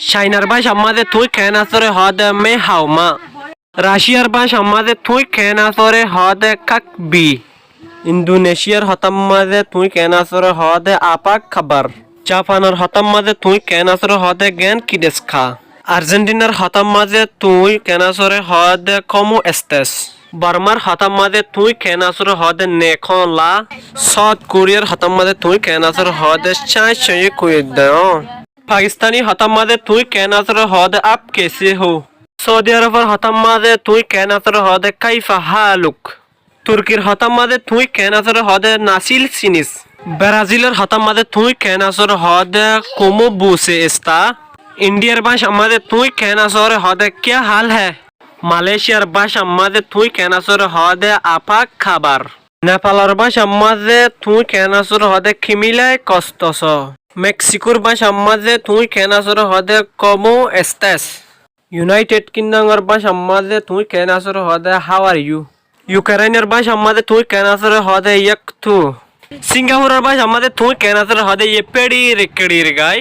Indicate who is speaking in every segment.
Speaker 1: চাইনার ভাষা আমাদের তুই কেন আসরে হদে মে হাওমা। রাশিয়ার ভাষা আমাদের তুই কেন আসরে হদে কাকবি। ইন্দোনেশিয়ার হতাম মাঝে তুই কেন আসরে হদে আপাক খাবার। জাপানের হতাম মাঝে তুই কেন আসরে হদে জ্ঞান কিডেসখা। আর্জেন্টিনার হতাম মাঝে তুই কেন আসরে হদে কমু এস্তেস। বার্মার হতাম মাঝে তুই কেন আসরে হদে নেখন লা। সাউথ কোরিয়ার হতাম মাঝে তুই কেন আসরে হদে চাই চাই কুইদ দেও। পাকিস্তানি হতাম মাঝে তুই কেন আসরে হদে আপ কেসে হো। সৌদি আরবের হতাম মাঝে তুই কেন আসরে হদে কাইফা হালুক। তুর্কির হতাম মাঝে তুই কেন আসরে হদে নাসিল সিনিস। ব্রাজিলের হতাম মাঝে তুই কেন আসরে হদে কোমো বুসে এস্তা। इंडियर भाषा मध्ये तुई कहना सोरे हदे क्या हाल है। মালয়েশিয়ার ভাষা मध्ये তুই कहना सोरे हदे आपाक खाबार। নেপালের ভাষা मध्ये তুই कहना सोरे हदे किमिलाय कस्तस। মেক্সিকোর ভাষা मध्ये তুই कहना सोरे हदे como estás। ইউনাইটেড কিংডমের ভাষা मध्ये তুই कहना सोरे हदे how are you। ইউক্রেনের ভাষা मध्ये তুই कहना सोरे हदे як तू। সিঙ্গাপুরের ভাষা मध्ये তুই कहना सोरे हदे ये पेड़ी रेकड़ी गाय।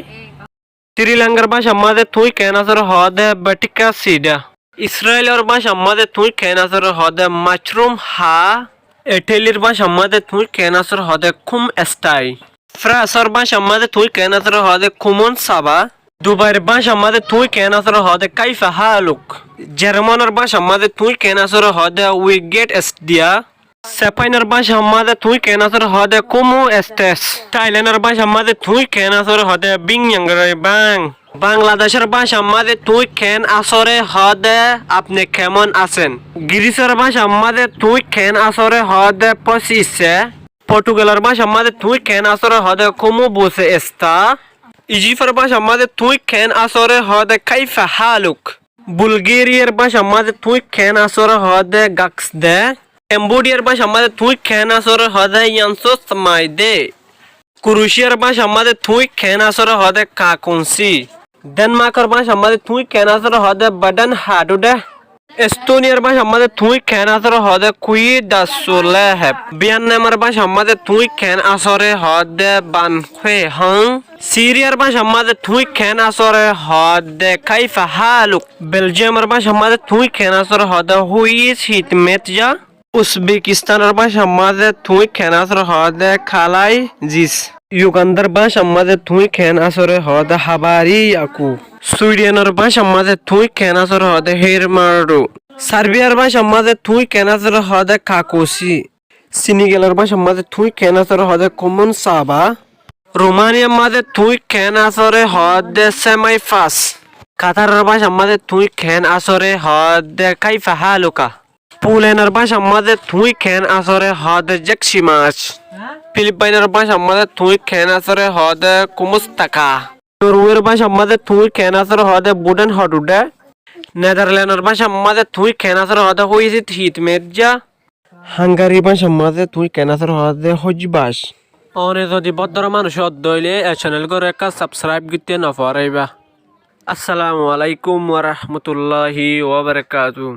Speaker 1: श्रीलंकार भाषा मध्ये तुई कहना सोरे हदे बटिका सीडा। इस्राएलेर भाषा मध्ये तुई कहना सोरे हदे मशरूम हा। इटलीर भाषा मध्ये तुई कहना सोरे हदे कुम एस्टाई। फ्रांसर भाषा मध्ये तुई कहना सोरे हदे कुमन साबा। दुबईर भाषा मध्ये तुई कहना सोरे हदे काइफा हालुक। जर्मनर भाषा मध्ये तुई कहना सोरे हदे वी गेट एस्डिया। स्पेनर भाषा मध्ये तुई कहना सोरे हदे कुमु एस्टेस। थाईलैंडर भाषा मध्ये तुई कहना सोरे हदे बिंग यंगरे बांग। বাংলাদেশের ভাষা मध्ये তুই কেন আসরে হদে আপনি কেমন আছেন। গ্রিসের ভাষা मध्ये তুই কেন আসরে হদে পসিসে। পর্তুগালের ভাষা मध्ये তুই কেন আসরে হদে কুমু বুসে এস্তা। ইজিপ্টের ভাষা मध्ये তুই কেন আসরে হদে কাইফা হালুক। বুলগেরিয়ার ভাষা मध्ये তুই কেন আসরে হদে গাক্স দে। কম্বোডিয়ার ভাষা मध्ये তুই কেন আসরে হদে ইয়ানসোস মাইদে। ক্রোয়েশিয়ার ভাষা मध्ये তুই কেন আসরে হদে কাকুনসি। डेनमार्कर भाषा मध्ये तुई कहना सोरे हदे बडन हाडुडे। एस्टोनियर भाषा मध्ये तुई कहना सोरे हदे कुई दासुले है। वियतनामर भाषा मध्ये तुई कहना सोरे हदे बानखे हंग। सीरियर भाषा मध्ये तुई कहना सोरे हदे काइफा हालुक। बेल्जियमर भाषा मध्ये तुई कहना सोरे हदे हुई हितमेतजा। उझबेकिस्तानर भाषा मध्ये तुई कहना सोरे हदे खालाई जिस। युगांडर भाषा मध्ये तुई कहना सोरे हदे हाबारी याकू। स्वीडेनर भाषा मध्ये तुई कहना सोरे हदे हेरमारू। सार्बियार भाषा मध्ये तुई कहना सोरे हदे काकोसी। सेनेगलर भाषा मध्ये तुई कहना सोरे हदे कुमन साबा। रोमानिया मध्ये तुई कहना सोरे हदे सेमाइफास। कातारर भाषा मध्ये तुई कहना सोरे हदे काइफा हालुका। पोलैंडर भाषा मध्ये तुई कहना सोरे हदे जक्सिमाच। फिलिपाइनर भाषा मध्ये तुई कहना सोरे हदे कुमुस्ताका। नॉर्वेर भाषा मध्ये तुई कहना सोरे हदे बुडन हडुडे। नेदरलैंडर भाषा मध्ये तुई कहना सोरे हदे हुइजित हितमेतजा। হাঙ্গারি ভাষা मध्ये তুই কেন আসরে হদে হজবাস। অনে যদি বদর মানুষ অদইলে এই চ্যানেল করে একটা সাবস্ক্রাইব করতে না পারাইবা। আসসালামু আলাইকুম ওয়া রাহমাতুল্লাহি ওয়া বারাকাতুহু।